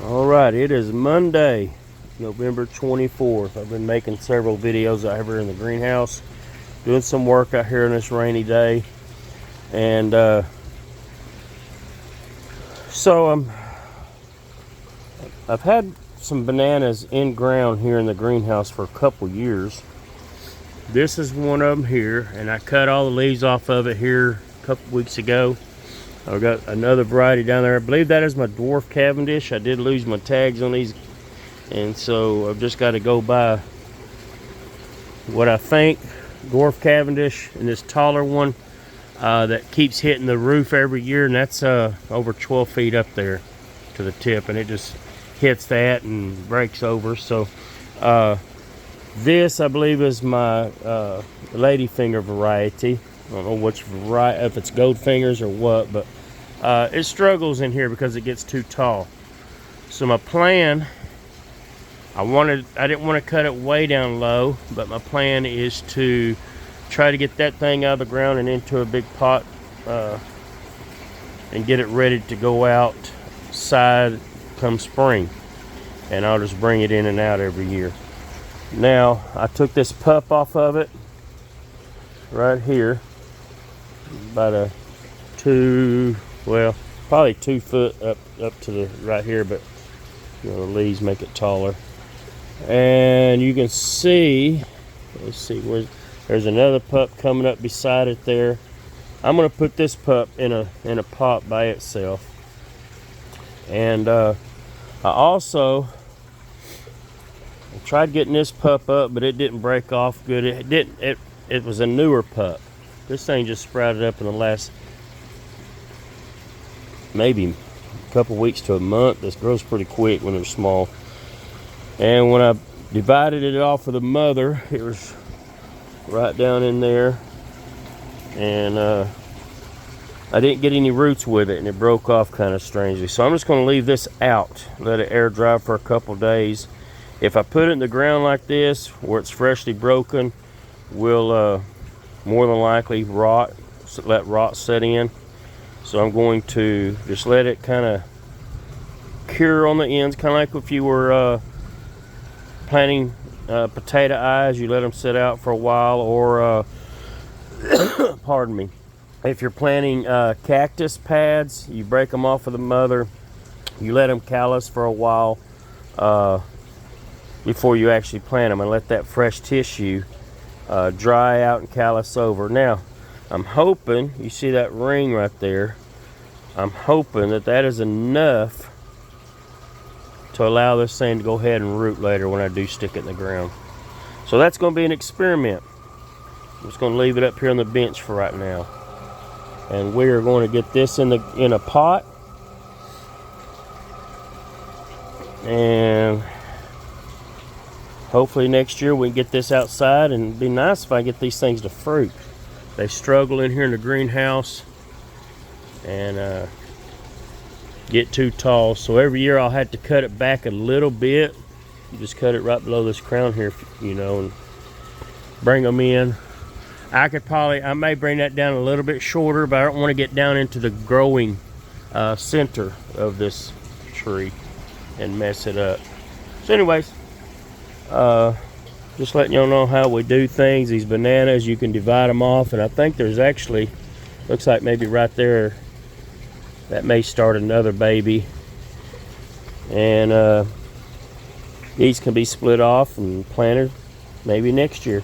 Alright, it is Monday, November 24th. I've been making several videos out here in the greenhouse, doing some work out here on this rainy day. And I've had some bananas in ground here in the greenhouse for a couple years. This is one of them here, and I cut all the leaves off of it here a couple weeks ago. I've got another variety down there. I believe that is my dwarf Cavendish. I did lose my tags on these, and so I've just got to go by what I think. Dwarf Cavendish, and this taller one that keeps hitting the roof every year, and that's over 12 feet up there to the tip, and it just hits that and breaks over. So this, I believe, is my Ladyfinger variety. I don't know which variety, if it's gold fingers or what, but it struggles in here because it gets too tall. So my plan, I didn't want to cut it way down low, but my plan is to try to get that thing out of the ground and into a big pot and get it ready to go outside come spring. And I'll just bring it in and out every year. Now, I took this pup off of it right here. About probably 2 foot up to the right here, but you know, the leaves make it taller. And you can see, let's see, there's another pup coming up beside it there. I'm going to put this pup in a pot by itself. And I tried getting this pup up, but it didn't break off good. It was a newer pup. This thing just sprouted up in the last maybe a couple weeks to a month. This grows pretty quick when they're small. And when I divided it off of the mother, it was right down in there. And I didn't get any roots with it, and it broke off kind of strangely. So I'm just going to leave this out, let it air dry for a couple days. If I put it in the ground like this, where it's freshly broken, we'll more than likely let rot set in. So I'm going to just let it kind of cure on the ends, kind of like if you were planting potato eyes. You let them sit out for a while, or pardon me, if you're planting cactus pads, you break them off of the mother, you let them callus for a while before you actually plant them, and let that fresh tissue dry out and callus over. Now, I'm hoping, you see that ring right there, I'm hoping that is enough to allow this thing to go ahead and root later when I do stick it in the ground. So that's going to be an experiment. I'm just going to leave it up here on the bench for right now. And we are going to get this in a pot. And hopefully next year we can get this outside, and it'd be nice if I get these things to fruit. They struggle in here in the greenhouse and get too tall. So every year I'll have to cut it back a little bit. Just cut it right below this crown here, you know, and bring them in. I may bring that down a little bit shorter, but I don't want to get down into the growing center of this tree and mess it up. So anyways, just letting y'all know how we do things. These bananas, you can divide them off, and I think there's actually, looks like maybe right there, that may start another baby. And these can be split off and planted maybe next year.